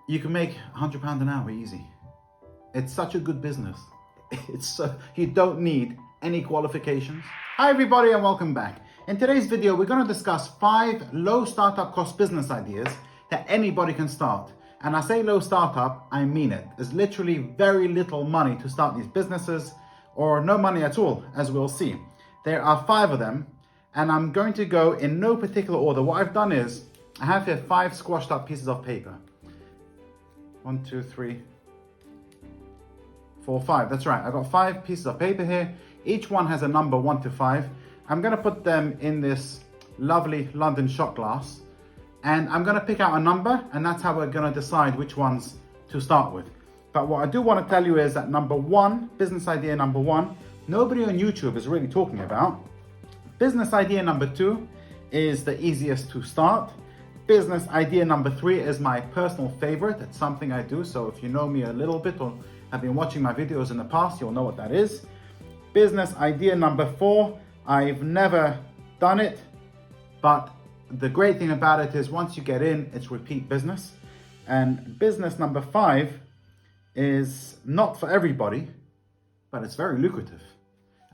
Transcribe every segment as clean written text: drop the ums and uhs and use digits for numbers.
you can make £100 an hour easy. It's such a good business. You don't need any qualifications. Hi everybody and welcome back. In today's video, we're going to discuss 5 low startup cost business ideas that anybody can start. And I say low startup, I mean it. There's literally very little money to start these businesses, or no money at all, as we'll see. There are 5 of them, and I'm going to go in no particular order. What I've done is, I have here 5 squashed up pieces of paper. 1, 2, 3, 4, 5. That's right. I've got 5 pieces of paper here. Each one has a number 1 to 5. I'm going to put them in this lovely London shot glass, and I'm going to pick out a number, and that's how we're going to decide which ones to start with. But what I do want to tell you is that number 1, business idea number 1, nobody on YouTube is really talking about. Business idea number 2 is the easiest to start. Business idea number 3 is my personal favorite. It's something I do, so if you know me a little bit or have been watching my videos in the past, you'll know what that is. Business idea number 4, I've never done it, but the great thing about it is once you get in, it's repeat business. And business number 5 is not for everybody, but it's very lucrative.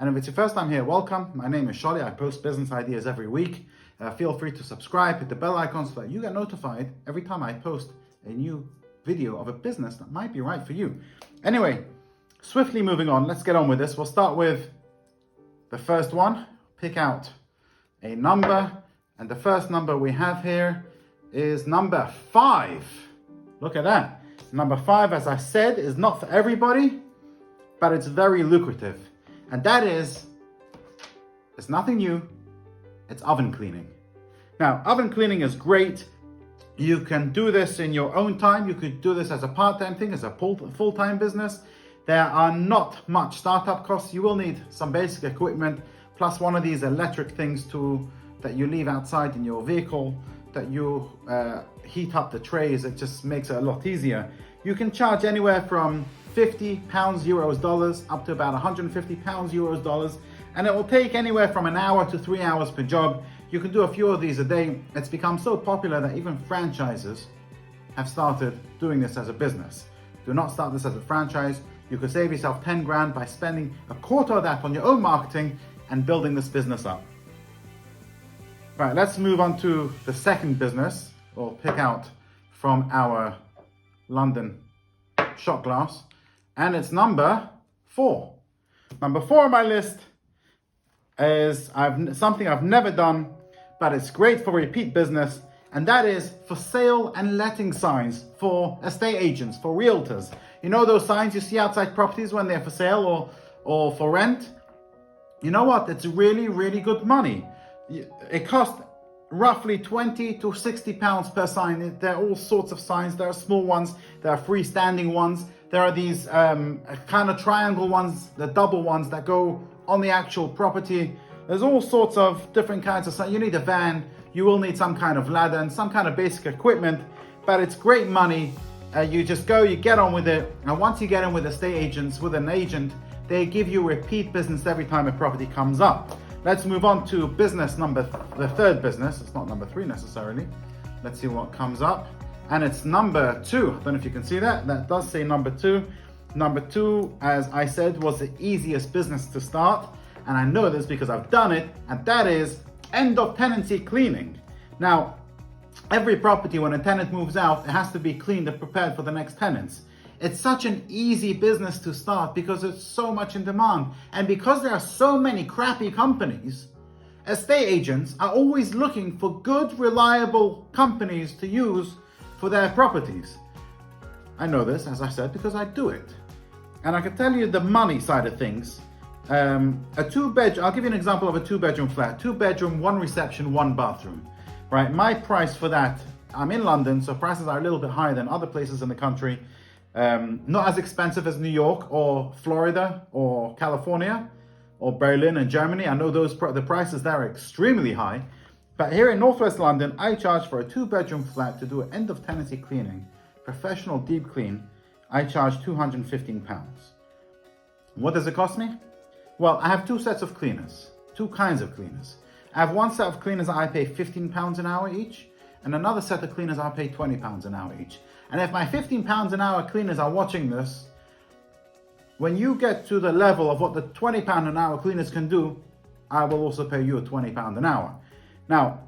And if it's your first time here, welcome. My name is Sholi. I post business ideas every week. Feel free to subscribe, hit the bell icon so that you get notified every time I post a new video of a business that might be right for you. Anyway, swiftly moving on, let's get on with this. We'll start with the first one. Pick out a number, and the first number we have here is number 5. Look at that. Number 5, as I said, is not for everybody, but it's very lucrative. And that is, it's nothing new, it's oven cleaning. Now, oven cleaning is great. You can do this in your own time. You could do this as a part-time thing, as a full-time business. There are not much startup costs. You will need some basic equipment, plus one of these electric things that you leave outside in your vehicle, that you heat up the trays. It just makes it a lot easier. You can charge anywhere from £50, euros, dollars, up to about £150, euros, dollars. And it will take anywhere from an hour to 3 hours per job. You can do a few of these a day. It's become so popular that even franchises have started doing this as a business. Do not start this as a franchise. You could save yourself 10 grand by spending a quarter of that on your own marketing and building this business up. Right, let's move on to the second business. We'll pick out from our London shot glass. And it's number 4. Number 4 on my list is something I've never done, but it's great for repeat business, and that is for sale and letting signs for estate agents, for realtors. You know those signs you see outside properties when they're for sale or for rent? You know what? It's really, really good money. It costs roughly 20 to 60 pounds per sign. There are all sorts of signs. There are small ones, there are freestanding ones, there are these kind of triangle ones, the double ones that go on the actual property. There's all sorts of different kinds of signs. You need a van, you will need some kind of ladder and some kind of basic equipment, but it's great money. You just go, you get on with it, and once you get in with estate agents, with an agent, they give you repeat business every time a property comes up. Let's move on to the third business. It's not number 3 necessarily. Let's see what comes up. And it's number 2. I don't know if you can see that. That does say number 2. Number 2, as I said, was the easiest business to start. And I know this because I've done it. And that is end of tenancy cleaning. Now, every property, when a tenant moves out, it has to be cleaned and prepared for the next tenants. It's such an easy business to start because it's so much in demand. And because there are so many crappy companies, estate agents are always looking for good, reliable companies to use for their properties. I know this, as I said, because I do it. And I can tell you the money side of things. I'll give you an example of a 2-bedroom flat. 2-bedroom, 1 reception, 1 bathroom. Right, my price for that, I'm in London, so prices are a little bit higher than other places in the country. Not as expensive as New York or Florida or California or Berlin and Germany. I know the prices there are extremely high. But here in Northwest London, I charge for a 2-bedroom flat to do an end of tenancy cleaning, professional deep clean. I charge £215. What does it cost me? Well, I have 2 sets of cleaners, 2 kinds of cleaners. I have 1 set of cleaners that I pay £15 an hour each, and another set of cleaners I pay £20 an hour each. And if my £15 an hour cleaners are watching this, when you get to the level of what the £20 an hour cleaners can do, I will also pay you a £20 an hour. Now,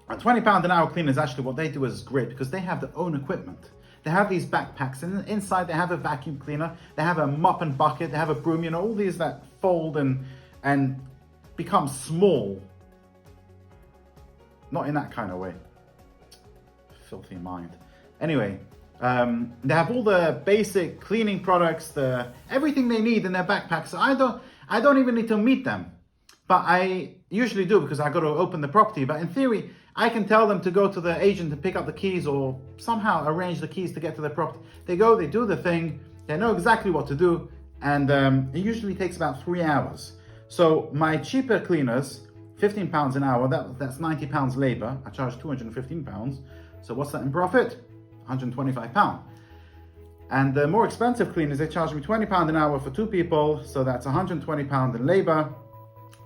a £20 an hour cleaners, actually what they do is great because they have their own equipment. They have these backpacks, and inside they have a vacuum cleaner, they have a mop and bucket, they have a broom, you know, all these that fold and become small. Not in that kind of way. Filthy mind. Anyway, they have all the basic cleaning products, everything they need in their backpacks. So I don't even need to meet them. But I usually do because I got to open the property. But in theory, I can tell them to go to the agent and pick up the keys or somehow arrange the keys to get to the property. They go, they do the thing, they know exactly what to do, and it usually takes about 3 hours. So my cheaper cleaners, £15 an hour, that's £90 labor. I charge £215. So what's that in profit? £125. And the more expensive cleaners, they charge me £20 an hour for 2 people. So that's £120 in labor.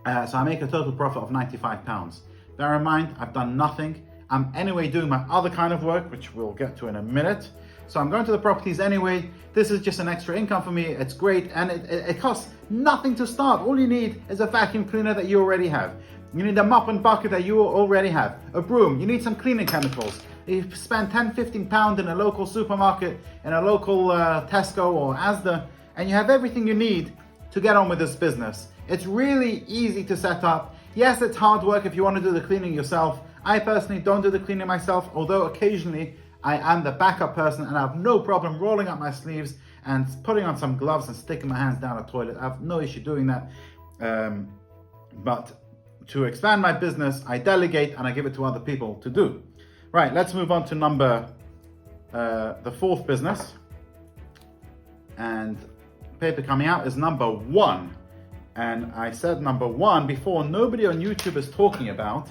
So I make a total profit of £95. Bear in mind, I've done nothing. I'm anyway doing my other kind of work, which we'll get to in a minute. So I'm going to the properties anyway. This is just an extra income for me. It's great, and it costs nothing to start. All you need is a vacuum cleaner that you already have. You need a mop and bucket that you already have. A broom. You need some cleaning chemicals. You spend £10, £15 in a local supermarket, in a local Tesco or Asda, and you have everything you need to get on with this business. It's really easy to set up. Yes, it's hard work if you want to do the cleaning yourself. I personally don't do the cleaning myself, although occasionally I am the backup person and I have no problem rolling up my sleeves and putting on some gloves and sticking my hands down the toilet. I have no issue doing that. But to expand my business, I delegate and I give it to other people to do. Right, let's move on to the 4th business. And paper coming out is number 1. And I said number 1 before, nobody on YouTube is talking about,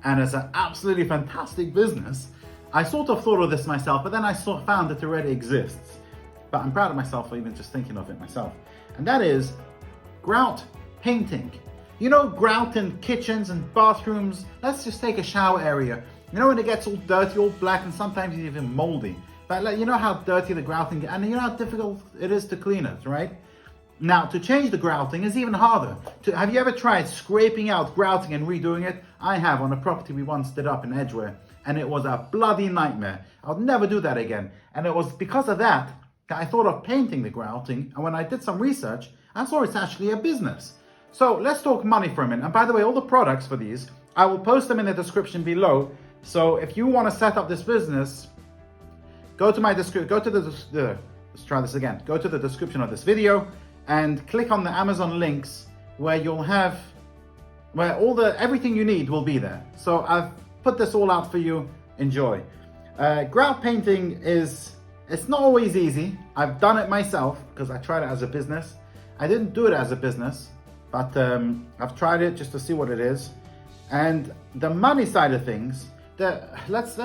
and it's an absolutely fantastic business. I sort of thought of this myself, but then I found it already exists. But I'm proud of myself for even just thinking of it myself. And that is grout painting. You know, grout in kitchens and bathrooms. Let's just take a shower area. You know when it gets all dirty, all black, and sometimes even moldy. But you know how dirty the grouting gets, and you know how difficult it is to clean it, right? Now, to change the grouting is even harder. Have you ever tried scraping out grouting and redoing it? I have on a property we once did up in Edgware, and it was a bloody nightmare. I'll never do that again. And it was because of that I thought of painting the grouting, and when I did some research, I saw it's actually a business. So let's talk money for a minute. And by the way, all the products for these, I will post them in the description below. So if you want to set up this business, go to my description, let's try this again. Go to the description of this video and click on the Amazon links where you'll have, where everything you need will be there. So I've put this all out for you. Enjoy. Grout painting it's not always easy. I've done it myself because I tried it as a business. I didn't do it as a business, but I've tried it just to see what it is. And the money side of things, let's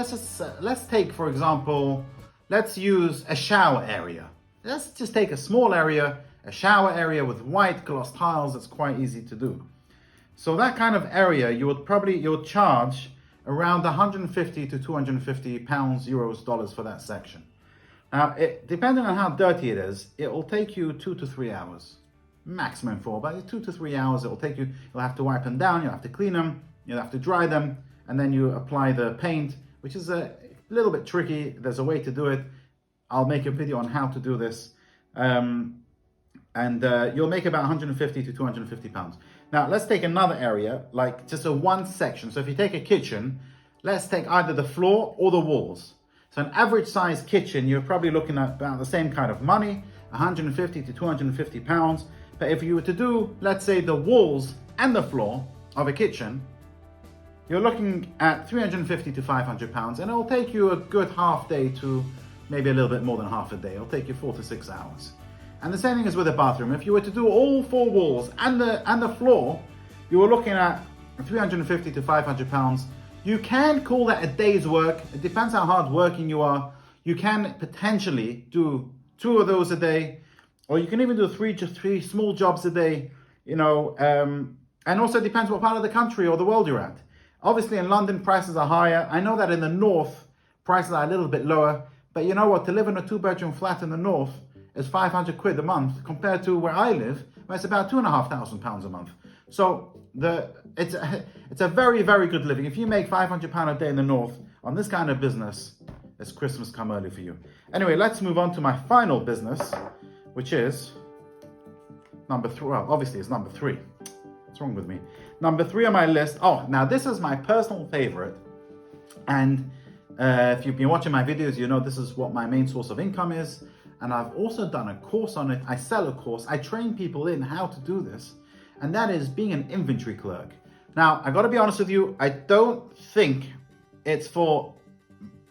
take, for example, let's use a shower area. Let's just take a small area, a shower area with white gloss tiles. That's quite easy to do. So that kind of area, you would charge around 150 to 250 pounds, euros, dollars for that section. Now, depending on how dirty it is, it will take you 2 to 3 hours, maximum 4, but 2 to 3 hours it will take you. You'll have to wipe them down, you'll have to clean them, you'll have to dry them, and then you apply the paint, which is a little bit tricky. There's a way to do it. I'll make a video on how to do this. You'll make about 150 to 250 pounds. Now, let's take another area, like just a one section. So if you take a kitchen, let's take either the floor or the walls. So an average size kitchen, you're probably looking at about the same kind of money, 150 to 250 pounds. But if you were to do, let's say, the walls and the floor of a kitchen, you're looking at 350 to 500 pounds, and it'll take you a good half day to maybe a little bit more than half a day. It'll take you 4 to 6 hours. And the same thing is with a bathroom. If you were to do all 4 walls and the floor, you were looking at 350 to 500 pounds. You can call that a day's work. It depends how hard working you are. You can potentially do 2 of those a day, or you can even do 3 small jobs a day, you know, and also it depends what part of the country or the world you're at. Obviously in London, prices are higher. I know that in the north, prices are a little bit lower, But you know what? To live in a 2-bedroom flat in the north is 500 quid a month compared to where I live, where it's about £2,500 a month. So it's a very, very good living. If you make £500 a day in the north on this kind of business, it's Christmas come early for you. Anyway, let's move on to my final business, which is number 3. Well, obviously it's number 3. What's wrong with me? Number 3 on my list. Oh, now this is my personal favorite. And if you've been watching my videos, you know this is what my main source of income is. And I've also done a course on it. I sell a course. I train people in how to do this. And that is being an inventory clerk. Now, I got to be honest with you. I don't think it's for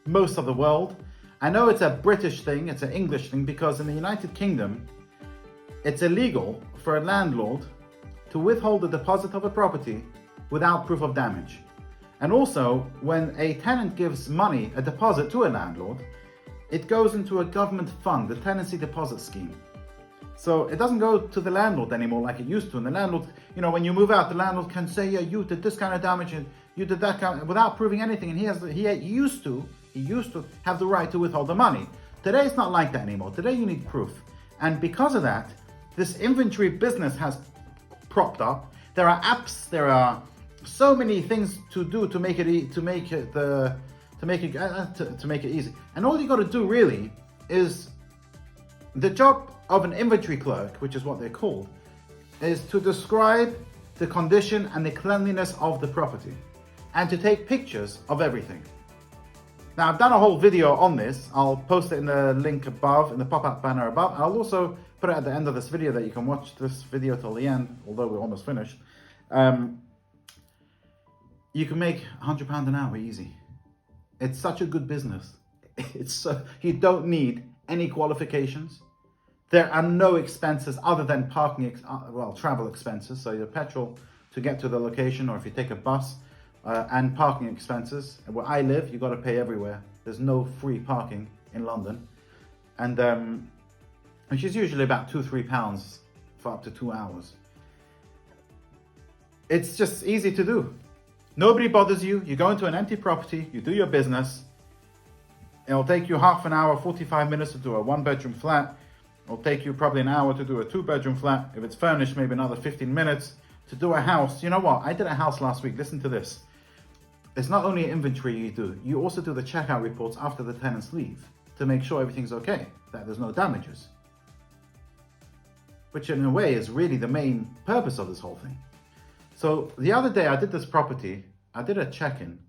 most of the world. I know it's a British thing. It's an English thing, because in the United Kingdom, it's illegal for a landlord to withhold the deposit of a property without proof of damage. And also, when a tenant gives money, a deposit to a landlord, it goes into a government fund, the tenancy deposit scheme. So it doesn't go to the landlord anymore like it used to. And the landlord, you know, when you move out, the landlord can say, yeah, you did this kind of damage and you did that kind of, without proving anything. And he used to have the right to withhold the money. Today it's not like that anymore. Today you need proof. And because of that, this inventory business has propped up. There are apps, there are so many things to do to make it easy. And all you got to do really is, the job of an inventory clerk, which is what they're called, is to describe the condition and the cleanliness of the property and to take pictures of everything. Now, I've done a whole video on this. I'll post it in the link above, in the pop-up banner above. I'll also put it at the end of this video that you can watch this video till the end, although we're almost finished. You can make £100 an hour easy. It's such a good business. You don't need any qualifications. There are no expenses other than parking, travel expenses. So your petrol to get to the location, or if you take a bus, and parking expenses. Where I live, you got to pay everywhere. There's no free parking in London, and which is usually about £2-3 for up to 2 hours. It's just easy to do. Nobody bothers you. You go into an empty property, you do your business. It'll take you half an hour, 45 minutes to do a 1-bedroom flat. It'll take you probably an hour to do a 2-bedroom flat. If it's furnished, maybe another 15 minutes to do a house. You know what? I did a house last week. Listen to this. It's not only inventory you do. You also do the checkout reports after the tenants leave to make sure everything's okay, that there's no damages. Which in a way is really the main purpose of this whole thing. So the other day I did this property. I did a check-in,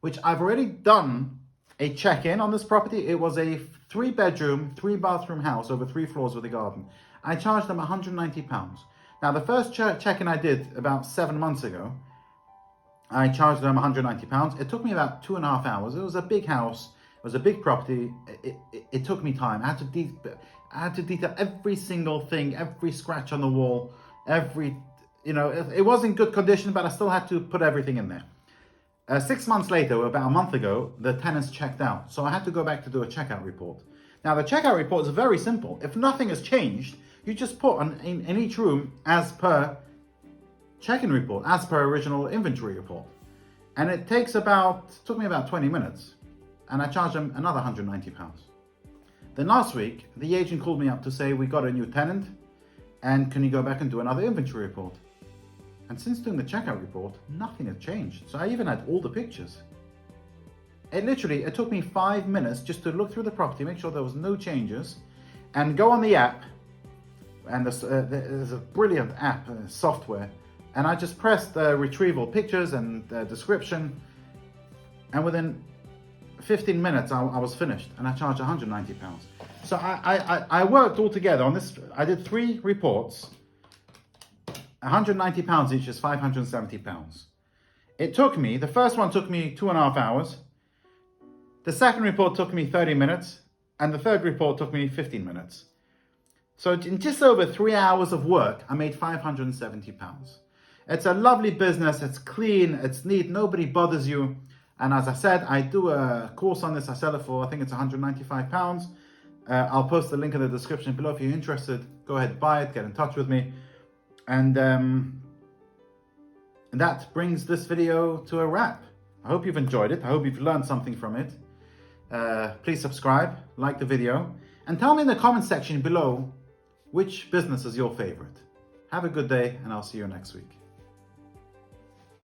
which I've already done a check-in on this property. It was a 3-bedroom, 3-bathroom house over 3 floors with a garden. I charged them £190. Now, the first check-in I did about 7 months ago, I charged them £190. It took me about 2.5 hours. It was a big house. It was a big property. It took me time. I had to detail every single thing, every scratch on the wall, it was in good condition, but I still had to put everything in there. 6 months later, about a month ago, the tenants checked out. So I had to go back to do a checkout report. Now, the checkout report is very simple. If nothing has changed, you just put in each room as per check-in report, as per original inventory report. And it took me about 20 minutes. And I charged them another £190. Then last week, the agent called me up to say, we got a new tenant, and can you go back and do another inventory report? And since doing the checkout report, nothing had changed. So I even had all the pictures. It took me 5 minutes just to look through the property, make sure there was no changes, and go on the app. And there's a brilliant app, software. And I just pressed retrieval pictures and description. And within 15 minutes, I was finished. And I charged £190. So I worked all together on this. I did 3 reports. £190 each is £570. The first one took me 2.5 hours. The second report took me 30 minutes. And the third report took me 15 minutes. So in just over 3 hours of work, I made £570. It's a lovely business. It's clean. It's neat. Nobody bothers you. And as I said, I do a course on this. I sell it for, I think it's £195. I'll post the link in the description below. If you're interested, go ahead, buy it, get in touch with me. And that brings this video to a wrap. I hope you've enjoyed it. I hope you've learned something from it. please subscribe, like the video, and tell me in the comment section below which business is your favorite. Have a good day, and I'll see you next week.